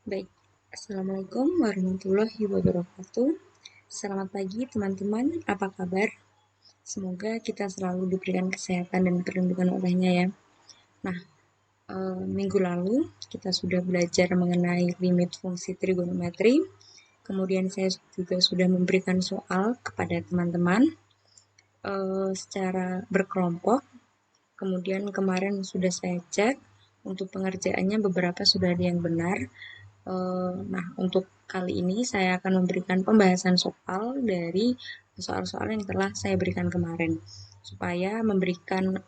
Baik, Assalamualaikum warahmatullahi wabarakatuh. Selamat pagi teman-teman, apa kabar? Semoga kita selalu diberikan kesehatan dan perlindungan olehnya ya. Nah, minggu lalu kita sudah belajar mengenai limit fungsi trigonometri. Kemudian saya juga sudah memberikan soal kepada teman-teman secara berkelompok. Kemudian kemarin sudah saya cek untuk pengerjaannya beberapa sudah ada yang benar. Nah, untuk kali ini saya akan memberikan pembahasan soal dari soal-soal yang telah saya berikan kemarin, supaya memberikan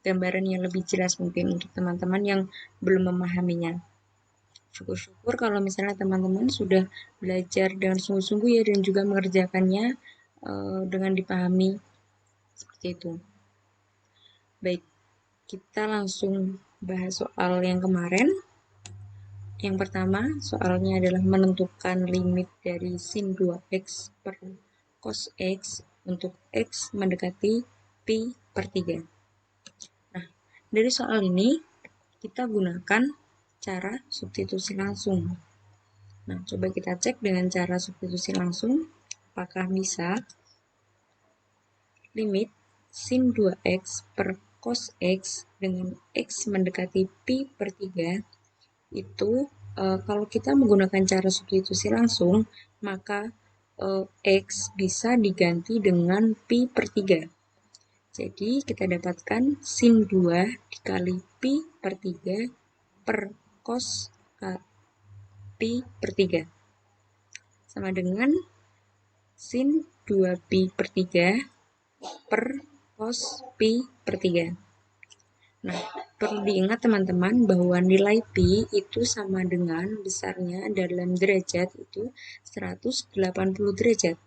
gambaran yang lebih jelas mungkin untuk teman-teman yang belum memahaminya. Syukur-syukur kalau misalnya teman-teman sudah belajar dengan sungguh-sungguh ya dan juga mengerjakannya dengan dipahami seperti itu. Baik, kita langsung bahas soal yang kemarin. Yang pertama, soalnya adalah menentukan limit dari sin 2x per cos x untuk x mendekati pi per 3. Nah, dari soal ini kita gunakan cara substitusi langsung. Nah, coba kita cek dengan cara substitusi langsung, apakah bisa limit sin 2x per cos x dengan x mendekati pi per 3 itu kalau kita menggunakan cara substitusi langsung, maka X bisa diganti dengan pi per 3. Jadi kita dapatkan sin 2 dikali pi per 3 per cos pi per 3 sama dengan sin 2 pi per 3 per cos pi per 3. Nah, perlu diingat teman-teman bahwa nilai pi itu sama dengan besarnya dalam derajat itu 180 derajat.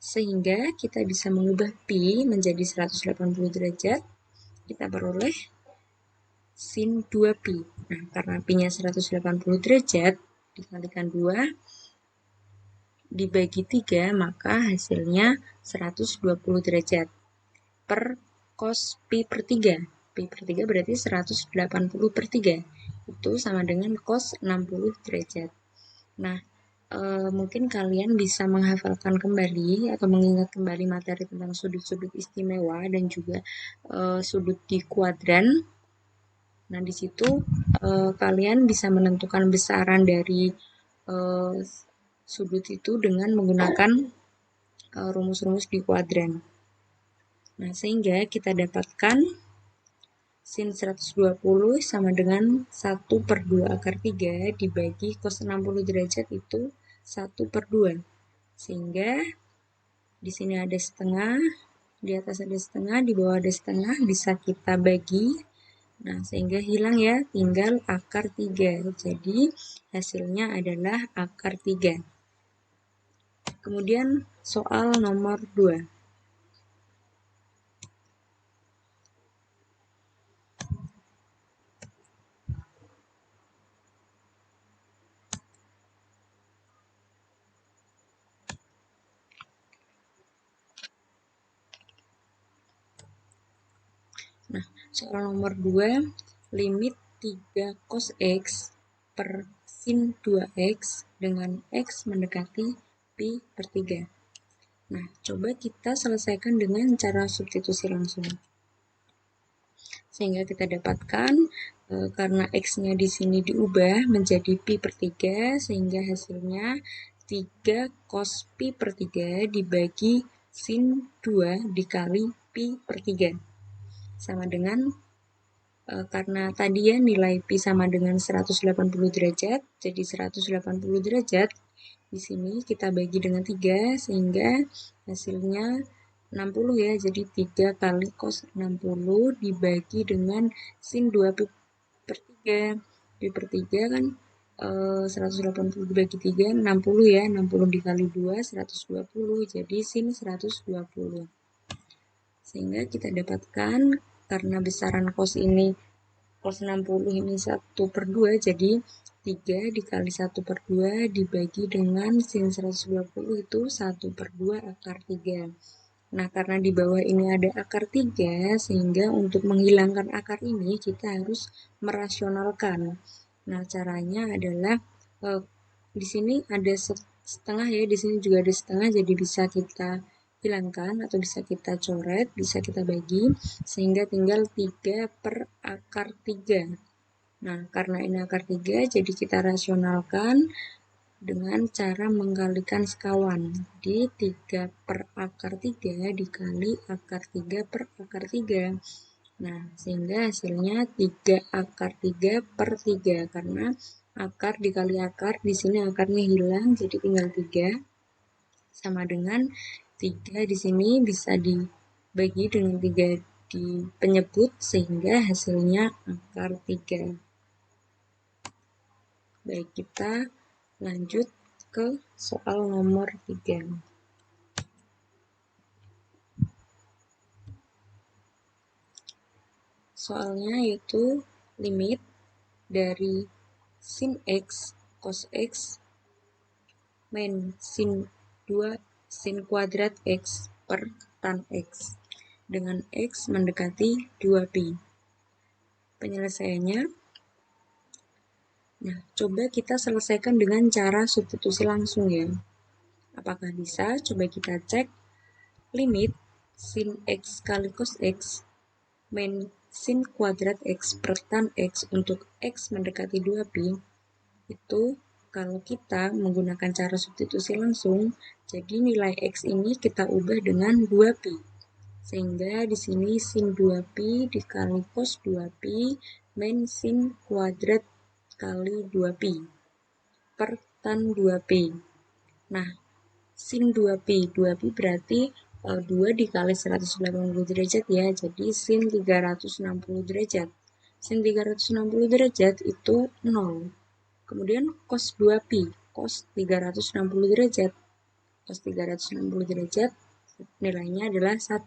Sehingga kita bisa mengubah pi menjadi 180 derajat, kita peroleh sin 2 pi. Nah, karena pi-nya 180 derajat, dikalikan 2, dibagi 3, maka hasilnya 120 derajat per cos pi per 3. Pi per 3 berarti 180 per 3. Itu sama dengan cos 60 derajat. Nah, mungkin kalian bisa menghafalkan kembali atau mengingat kembali materi tentang sudut-sudut istimewa dan juga sudut di kuadran. Nah, di situ kalian bisa menentukan besaran dari sudut itu dengan menggunakan rumus-rumus di kuadran. Nah, sehingga kita dapatkan sin 120 sama dengan 1 per 2 akar 3 dibagi cos 60 derajat itu 1 per 2. Sehingga di sini ada setengah, di atas ada setengah, di bawah ada setengah, bisa kita bagi. Nah, sehingga hilang ya, tinggal akar 3. Jadi, hasilnya adalah akar 3. Kemudian, soal nomor 2. Nah, soal nomor 2, limit 3 cos x per sin 2x dengan x mendekati pi per 3. Nah, coba kita selesaikan dengan cara substitusi langsung. Sehingga kita dapatkan karena x-nya di sini diubah menjadi pi per 3, sehingga hasilnya 3 cos pi per 3 dibagi sin 2 dikali pi per 3. Sama dengan karena tadi ya nilai pi sama dengan 180 derajat, jadi 180 derajat di sini kita bagi dengan 3 sehingga hasilnya 60 ya, jadi 3 kali cos 60 dibagi dengan sin 2 pi per 3. Pi per 3 kan 180 dibagi 3, 60 ya, 60 dikali 2, 120, jadi sin 120. Sehingga kita dapatkan karena besaran cos ini, cos 60 ini 1 per 2, jadi 3 dikali 1 per 2 dibagi dengan sin 120 itu 1 per 2 akar 3. Nah, karena di bawah ini ada akar 3, sehingga untuk menghilangkan akar ini kita harus merasionalkan. Nah, caranya adalah Di sini ada setengah ya, di sini juga ada setengah, jadi bisa kita hilangkan atau bisa kita coret, bisa kita bagi, sehingga tinggal 3 per akar 3. Nah, karena ini akar 3, jadi kita rasionalkan dengan cara mengkalikan sekawan. Jadi 3 per akar 3 dikali akar 3 per akar 3. Nah, sehingga hasilnya 3 akar 3 per 3. Karena akar dikali akar, di sini akarnya hilang, jadi tinggal 3. Sama dengan 3 di sini bisa dibagi dengan 3 di penyebut, sehingga hasilnya akar 3. Baik, kita lanjut ke soal nomor 3. Soalnya yaitu limit dari sin X cos X min sin 2 sin kuadrat X per tan X dengan X mendekati 2pi. Penyelesaiannya, nah, coba kita selesaikan dengan cara substitusi langsung ya. Apakah bisa? Coba kita cek. Limit sin X kali cos X min sin kuadrat X per tan X untuk X mendekati 2pi, itu kalau kita menggunakan cara substitusi langsung, jadi nilai X ini kita ubah dengan 2pi. Sehingga di sini sin 2pi dikali cos 2pi min sin kuadrat kali 2pi per tan 2pi. Nah, sin 2pi, 2pi berarti 2 dikali 180 derajat ya, jadi sin 360 derajat. Sin 360 derajat itu 0. Kemudian cos 2pi, cos 360 derajat. Cos 360 derajat nilainya adalah 1.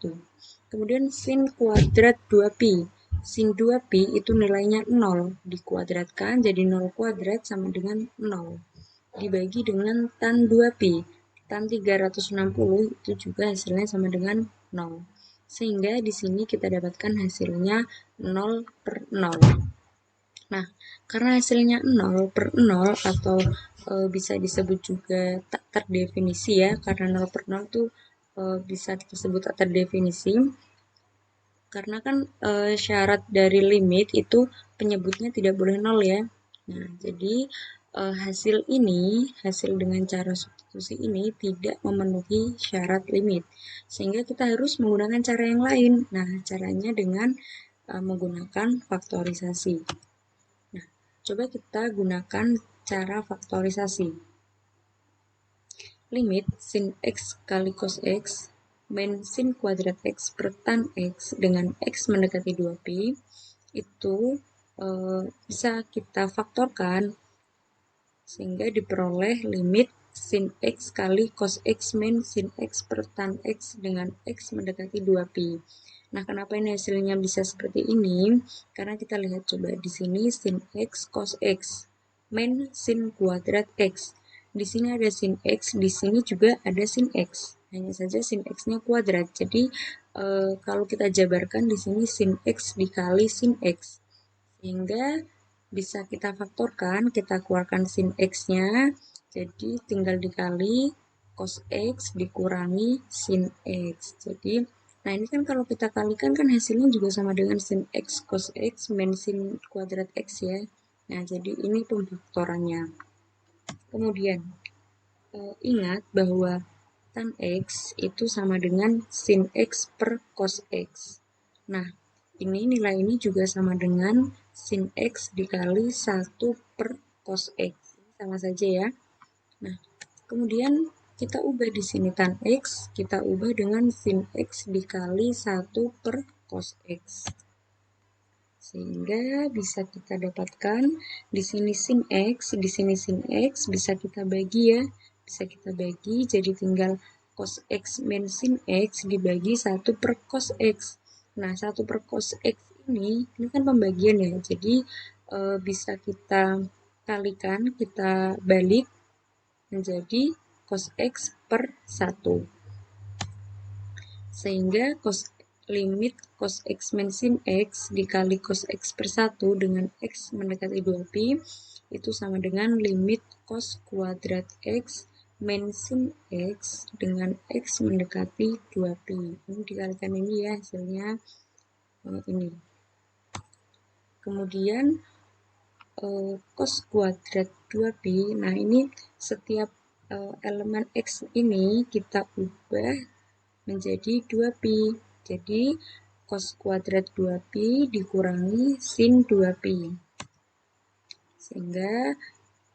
Kemudian sin kuadrat 2pi. Sin 2pi itu nilainya 0. Dikuadratkan jadi 0 kuadrat sama dengan 0. Dibagi dengan tan 2pi. Tan 360 itu juga hasilnya sama dengan 0. Sehingga di sini kita dapatkan hasilnya 0 per 0. Nah, karena hasilnya 0 per 0 atau bisa disebut juga tak terdefinisi ya, karena 0 per 0 itu bisa kita sebut tak terdefinisi. Karena kan syarat dari limit itu penyebutnya tidak boleh 0 ya. Nah, jadi hasil dengan cara substitusi ini tidak memenuhi syarat limit. Sehingga kita harus menggunakan cara yang lain. Nah, caranya dengan menggunakan faktorisasi. Nah, coba kita gunakan cara faktorisasi. Limit sin X kali cos X min sin kuadrat X per tan X dengan X mendekati 2pi itu bisa kita faktorkan sehingga diperoleh limit sin X kali cos X min sin X per tan X dengan X mendekati 2pi. Nah, kenapa ini hasilnya bisa seperti ini? Karena kita lihat coba di sini sin X cos X min sin kuadrat X. Di sini ada sin X, di sini juga ada sin X. Hanya saja sin X-nya kuadrat. Jadi kalau kita jabarkan di sini sin X dikali sin X. Sehingga bisa kita faktorkan, kita keluarkan sin X-nya. Jadi tinggal dikali cos X dikurangi sin X. Jadi nah, ini kan kalau kita kalikan kan hasilnya juga sama dengan sin X cos X min sin kuadrat X ya. Nah, jadi ini pemfaktorannya. Kemudian, ingat bahwa tan X itu sama dengan sin X per cos X. Nah, ini nilai ini juga sama dengan sin X dikali 1 per cos X. Sama saja ya. Nah, kemudian kita ubah di sini tan X, kita ubah dengan sin X dikali 1 per cos X. Sehingga bisa kita dapatkan di sini sin X, di sini sin X, bisa kita bagi ya. Bisa kita bagi, jadi tinggal cos X min sin X dibagi 1 per cos X. Nah, 1 per cos X ini kan pembagian ya, jadi bisa kita kalikan, kita balik menjadi cos X per 1. Sehingga limit cos X min sin X dikali cos X per 1 dengan X mendekati 2pi itu sama dengan limit cos kuadrat X min sin X dengan X mendekati 2pi. Ini dikalikan ini ya, hasilnya ini. Kemudian cos kuadrat 2pi, nah ini setiap elemen X ini kita ubah menjadi 2pi. Jadi cos kuadrat 2pi dikurangi sin 2pi. Sehingga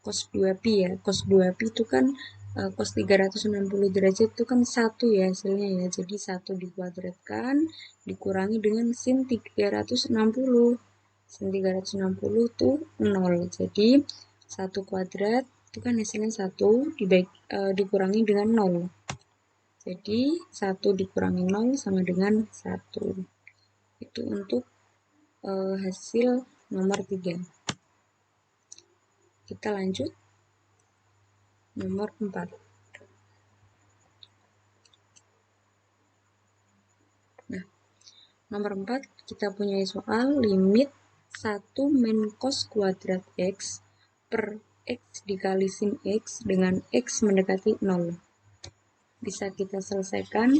cos 2pi ya, cos 2pi itu kan cos 360 derajat itu kan 1 ya hasilnya ya. Jadi 1 dikuadratkan dikurangi dengan sin 360. Sin 360 itu 0. Jadi 1 kuadrat itu kan hasilnya 1 dikurangi dengan 0. Jadi 1 dikurangi 0 sama dengan 1. Itu untuk hasil nomor 3. Kita lanjut nomor 4. Nah, nomor 4 kita punya soal limit 1 min cos kuadrat X per X dikali sin X dengan X mendekati 0. Bisa kita selesaikan.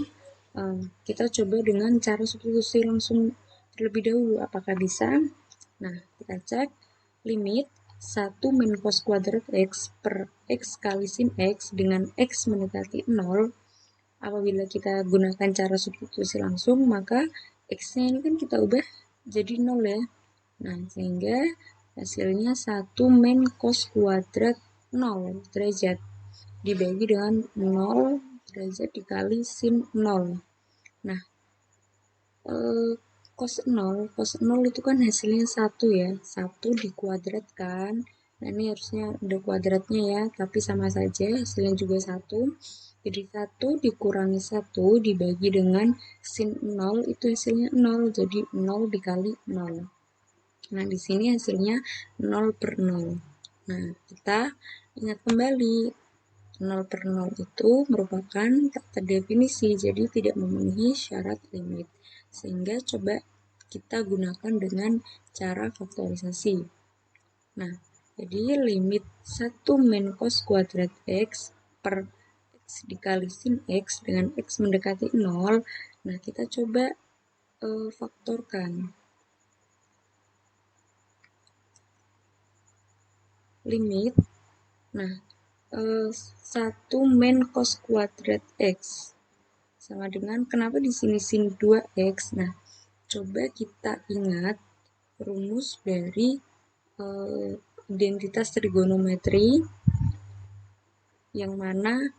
Kita coba dengan cara substitusi langsung terlebih dahulu. Apakah bisa? Nah, kita cek limit 1 min cos kuadrat X per X kali sin X dengan X mendekati 0. Apabila kita gunakan cara substitusi langsung, maka X-nya ini kan kita ubah jadi 0 ya. Nah, sehingga hasilnya 1 min cos kuadrat 0 derajat dibagi dengan 0 derajat dikali sin 0. Nah, cos 0 itu kan hasilnya 1 ya. 1 dikuadratkan. Nah, ini harusnya ada kuadratnya ya, tapi sama saja hasilnya juga 1. Jadi 1 dikurangi 1 dibagi dengan sin 0 itu hasilnya 0. Jadi 0 dikali 0. Nah, di sini hasilnya 0 per 0. Nah, kita ingat kembali 0 per 0 itu merupakan tak terdefinisi, jadi tidak memenuhi syarat limit. Sehingga coba kita gunakan dengan cara faktorisasi. Nah, jadi limit 1 min cos kuadrat X per X dikali sin X dengan X mendekati 0. Nah, kita coba faktorkan. Limit, nah, 1 min cos kuadrat X sama dengan, kenapa di sini sin 2x? Nah, coba kita ingat rumus dari identitas trigonometri, yang mana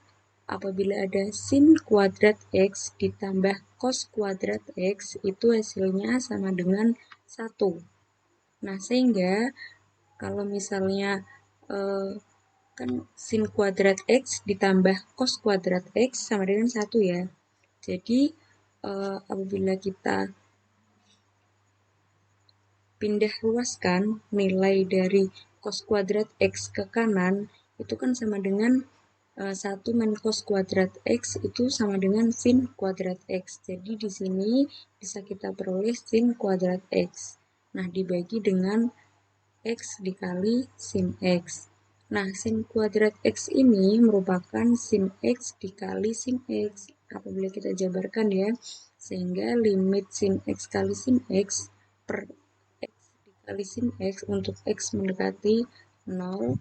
apabila ada sin kuadrat x ditambah cos kuadrat x itu hasilnya sama dengan 1. Nah, sehingga kalau misalnya kan sin kuadrat x ditambah cos kuadrat x sama dengan 1 ya. Jadi apabila kita pindah luaskan nilai dari cos kuadrat X ke kanan, itu kan sama dengan 1 min cos kuadrat X itu sama dengan sin kuadrat X. Jadi di sini bisa kita peroleh sin kuadrat X. Nah, dibagi dengan X dikali sin X. Nah, sin kuadrat X ini merupakan sin X dikali sin X. Apabila kita jabarkan ya, sehingga limit sin X kali sin X per X dikali sin X untuk X mendekati 0.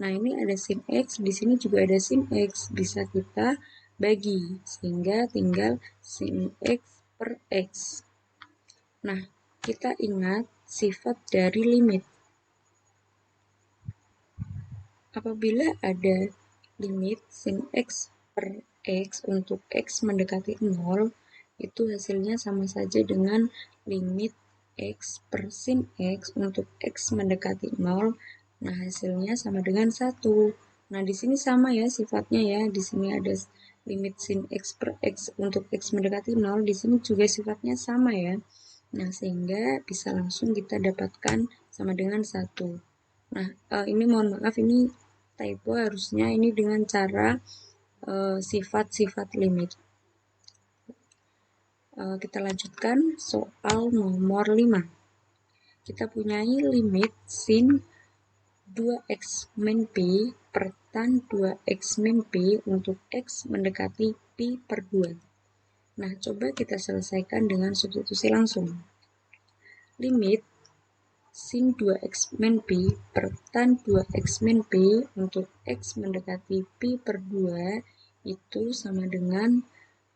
Nah, ini ada sin X, di sini juga ada sin X. Bisa kita bagi, sehingga tinggal sin X per X. Nah, kita ingat sifat dari limit. Apabila ada limit sin X per X untuk X mendekati 0, itu hasilnya sama saja dengan limit X per sin X untuk X mendekati 0. Nah, hasilnya sama dengan 1. Nah, di sini sama ya sifatnya ya. Di sini ada limit sin X per X untuk X mendekati 0. Di sini juga sifatnya sama ya. Nah, sehingga bisa langsung kita dapatkan sama dengan 1. Nah, ini mohon maaf, ini typo, harusnya ini dengan cara sifat-sifat limit. Kita lanjutkan soal nomor 5. Kita punyai limit sin 2x min P per tan 2x min P untuk x mendekati Pi per 2. Nah, coba kita selesaikan dengan substitusi langsung. Limit sin 2x min P per tan 2x min P untuk x mendekati Pi per 2 itu sama dengan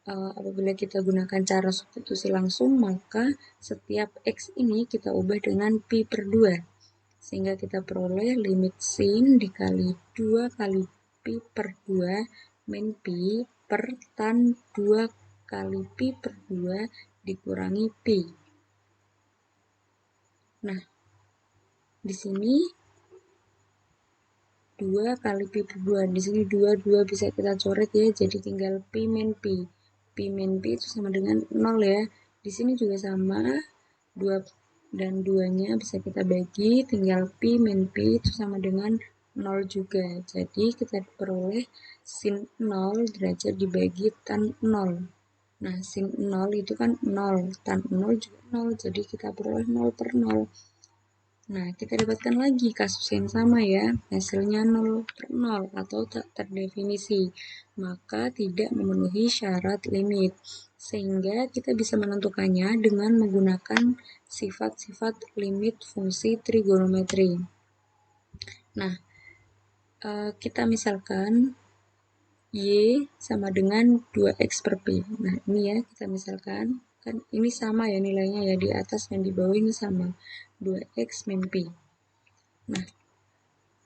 apabila kita gunakan cara substitusi langsung, maka setiap x ini kita ubah dengan Pi per 2. Sehingga kita peroleh limit sin dikali 2 kali Pi per 2 min Pi per tan 2 kali Pi per 2 dikurangi Pi. Nah, di sini 2 kali Pi per 2. Di sini 2 bisa kita coret ya, jadi tinggal Pi min Pi. Pi min Pi itu sama dengan 0 ya. Di sini juga sama, 2 dan 2-nya bisa kita bagi, tinggal Pi min Pi itu sama dengan 0 juga. Jadi kita peroleh sin 0 derajat dibagi tan 0. Nah, sin 0 itu kan 0, tan 0 juga 0, jadi kita peroleh 0 per 0. Nah, kita dapatkan lagi kasus yang sama ya, hasilnya 0 per 0 atau tak terdefinisi, maka tidak memenuhi syarat limit. Sehingga kita bisa menentukannya dengan menggunakan sifat-sifat limit fungsi trigonometri. Nah, kita misalkan Y sama dengan 2x per P. Nah, ini ya, kita misalkan, kan ini sama ya nilainya ya, di atas dan di bawah ini sama, 2x min P. Nah,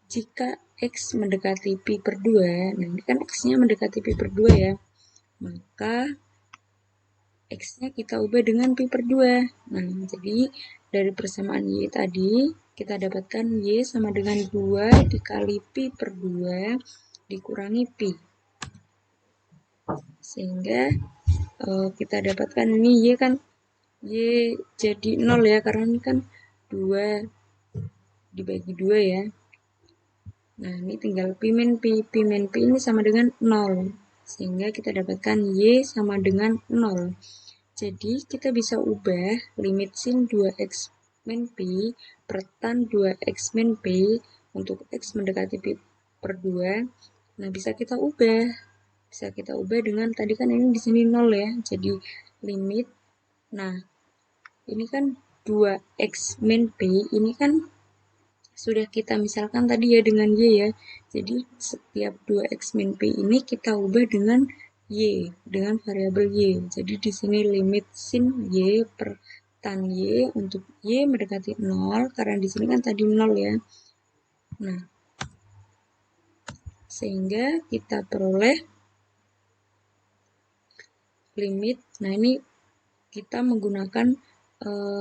jika x mendekati Pi per 2, nah ini kan x-nya mendekati Pi per 2 ya, maka x-nya kita ubah dengan Pi per 2. Nah, jadi dari persamaan Y tadi, kita dapatkan Y sama dengan 2 dikali Pi per 2 dikurangi Pi. Sehingga kita dapatkan ini Y kan, Y jadi 0 ya, karena ini kan 2 dibagi 2 ya. Nah, ini tinggal Pi min Pi. Pi min Pi ini sama dengan 0. Sehingga kita dapatkan Y sama dengan 0. Jadi, kita bisa ubah limit sin 2x min Pi per tan 2x min Pi untuk x mendekati Pi per 2. Nah, bisa kita ubah. Bisa kita ubah dengan, tadi kan ini di sini 0 ya. Jadi, limit. Nah, ini kan 2x min Pi, ini kan sudah kita misalkan tadi ya dengan Y ya. Jadi setiap 2x min P ini kita ubah dengan Y, dengan variabel Y. Jadi di sini limit sin Y per tan Y untuk Y mendekati 0, karena di sini kan tadi 0 ya. Nah, sehingga kita peroleh limit, nah ini kita menggunakan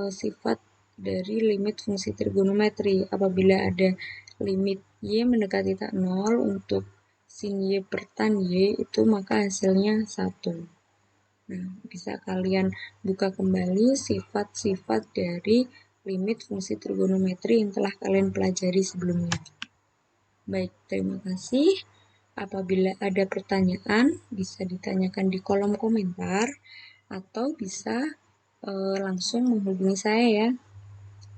sifat dari limit fungsi trigonometri. Apabila ada limit Y mendekati tak 0 untuk sin Y per tan Y, itu maka hasilnya 1. Nah, bisa kalian buka kembali sifat-sifat dari limit fungsi trigonometri yang telah kalian pelajari sebelumnya. Baik, terima kasih. Apabila ada pertanyaan, bisa ditanyakan di kolom komentar atau bisa langsung menghubungi saya ya.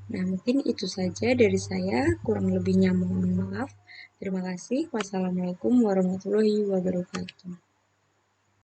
Nah, mungkin itu saja dari saya, kurang lebihnya mohon maaf. Terima kasih. Wassalamualaikum warahmatullahi wabarakatuh.